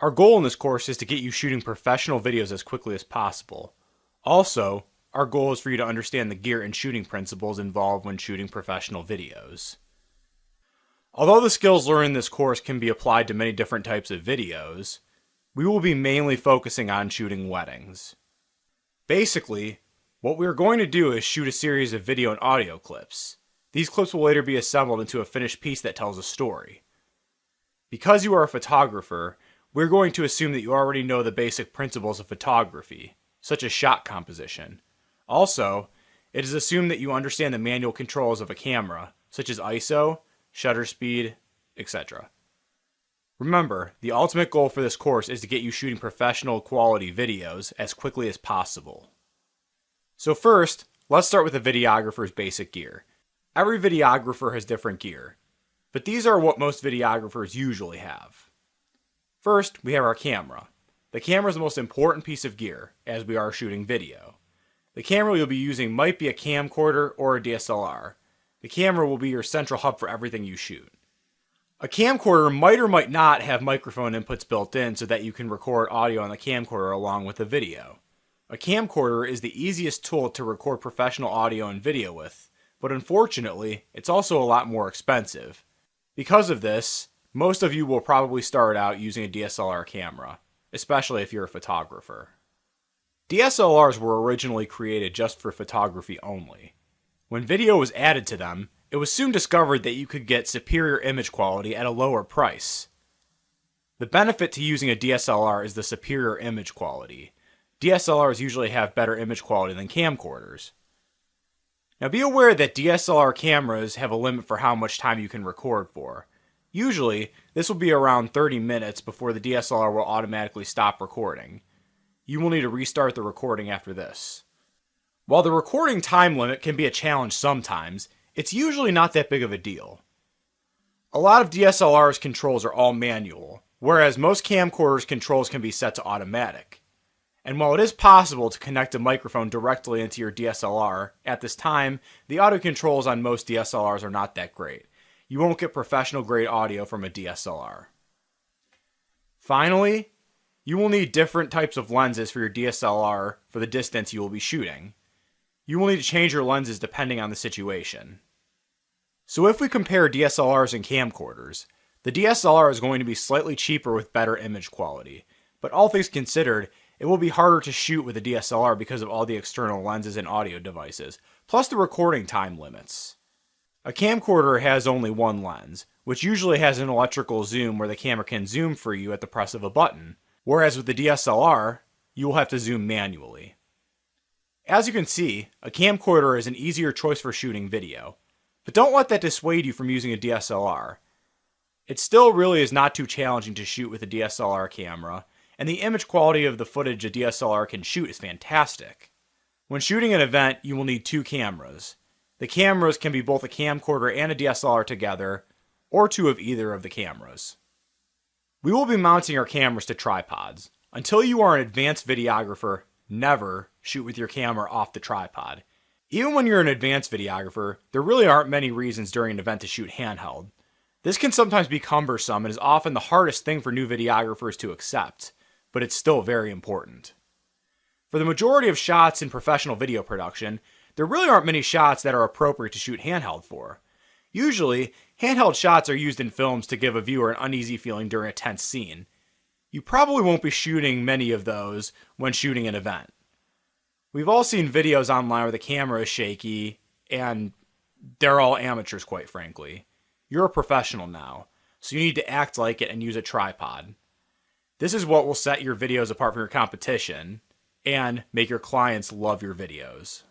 Our goal in this course is to get you shooting professional videos as quickly as possible. Also, our goal is for you to understand the gear and shooting principles involved when shooting professional videos. Although the skills learned in this course can be applied to many different types of videos, we will be mainly focusing on shooting weddings. Basically, what we are going to do is shoot a series of video and audio clips. These clips will later be assembled into a finished piece that tells a story. Because you are a photographer, we're going to assume that you already know the basic principles of photography, such as shot composition. Also, it is assumed that you understand the manual controls of a camera, such as ISO, shutter speed, etc. Remember, the ultimate goal for this course is to get you shooting professional quality videos as quickly as possible. So first, let's start with the videographer's basic gear. Every videographer has different gear, but these are what most videographers usually have. First, we have our camera. The camera is the most important piece of gear, as we are shooting video. The camera you'll be using might be a camcorder or a DSLR. The camera will be your central hub for everything you shoot. A camcorder might or might not have microphone inputs built in so that you can record audio on the camcorder along with the video. A camcorder is the easiest tool to record professional audio and video with, but unfortunately, it's also a lot more expensive. Because of this, most of you will probably start out using a DSLR camera, especially if you're a photographer. DSLRs were originally created just for photography only. When video was added to them, it was soon discovered that you could get superior image quality at a lower price. The benefit to using a DSLR is the superior image quality. DSLRs usually have better image quality than camcorders. Now be aware that DSLR cameras have a limit for how much time you can record for. Usually, this will be around 30 minutes before the DSLR will automatically stop recording. You will need to restart the recording after this. While the recording time limit can be a challenge sometimes, it's usually not that big of a deal. A lot of DSLR's controls are all manual, whereas most camcorders' controls can be set to automatic. And while it is possible to connect a microphone directly into your DSLR, at this time, the audio controls on most DSLRs are not that great. You won't get professional grade audio from a DSLR. Finally, you will need different types of lenses for your DSLR for the distance you will be shooting. You will need to change your lenses depending on the situation. So if we compare DSLRs and camcorders, the DSLR is going to be slightly cheaper with better image quality, but all things considered, it will be harder to shoot with a DSLR because of all the external lenses and audio devices, plus the recording time limits. A camcorder has only one lens, which usually has an electrical zoom where the camera can zoom for you at the press of a button, whereas with the DSLR, you will have to zoom manually. As you can see, a camcorder is an easier choice for shooting video, but don't let that dissuade you from using a DSLR. It still really is not too challenging to shoot with a DSLR camera, and the image quality of the footage a DSLR can shoot is fantastic. When shooting an event, you will need two cameras. The cameras can be both a camcorder and a DSLR together, or two of either of the cameras. We will be mounting our cameras to tripods. Until you are an advanced videographer, never shoot with your camera off the tripod. Even when you're an advanced videographer, there really aren't many reasons during an event to shoot handheld. This can sometimes be cumbersome and is often the hardest thing for new videographers to accept, but it's still very important. For the majority of shots in professional video production, there really aren't many shots that are appropriate to shoot handheld for. Usually, handheld shots are used in films to give a viewer an uneasy feeling during a tense scene. You probably won't be shooting many of those when shooting an event. We've all seen videos online where the camera is shaky, and they're all amateurs, quite frankly. You're a professional now, so you need to act like it and use a tripod. This is what will set your videos apart from your competition, and make your clients love your videos.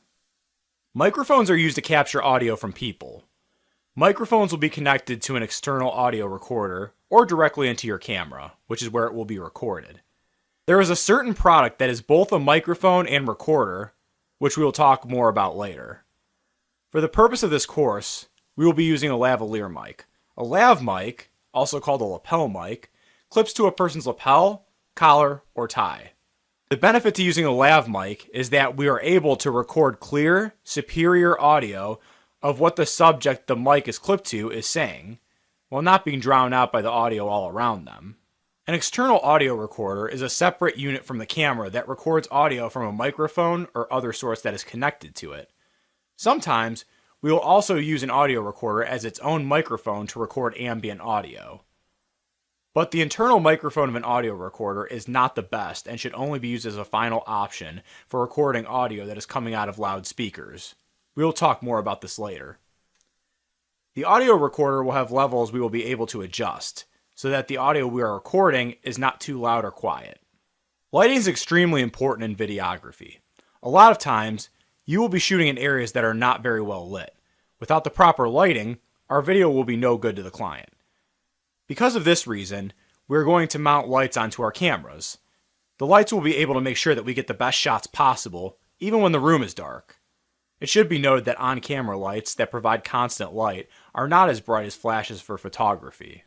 Microphones are used to capture audio from people. Microphones will be connected to an external audio recorder, or directly into your camera, which is where it will be recorded. There is a certain product that is both a microphone and recorder, which we will talk more about later. For the purpose of this course, we will be using a lavalier mic. A lav mic, also called a lapel mic, clips to a person's lapel, collar, or tie. The benefit to using a lav mic is that we are able to record clear, superior audio of what the subject the mic is clipped to is saying, while not being drowned out by the audio all around them. An external audio recorder is a separate unit from the camera that records audio from a microphone or other source that is connected to it. Sometimes, we will also use an audio recorder as its own microphone to record ambient audio. But the internal microphone of an audio recorder is not the best and should only be used as a final option for recording audio that is coming out of loudspeakers. We will talk more about this later. The audio recorder will have levels we will be able to adjust, so that the audio we are recording is not too loud or quiet. Lighting is extremely important in videography. A lot of times, you will be shooting in areas that are not very well lit. Without the proper lighting, our video will be no good to the client. Because of this reason, we're going to mount lights onto our cameras. The lights will be able to make sure that we get the best shots possible, even when the room is dark. It should be noted that on-camera lights that provide constant light are not as bright as flashes for photography.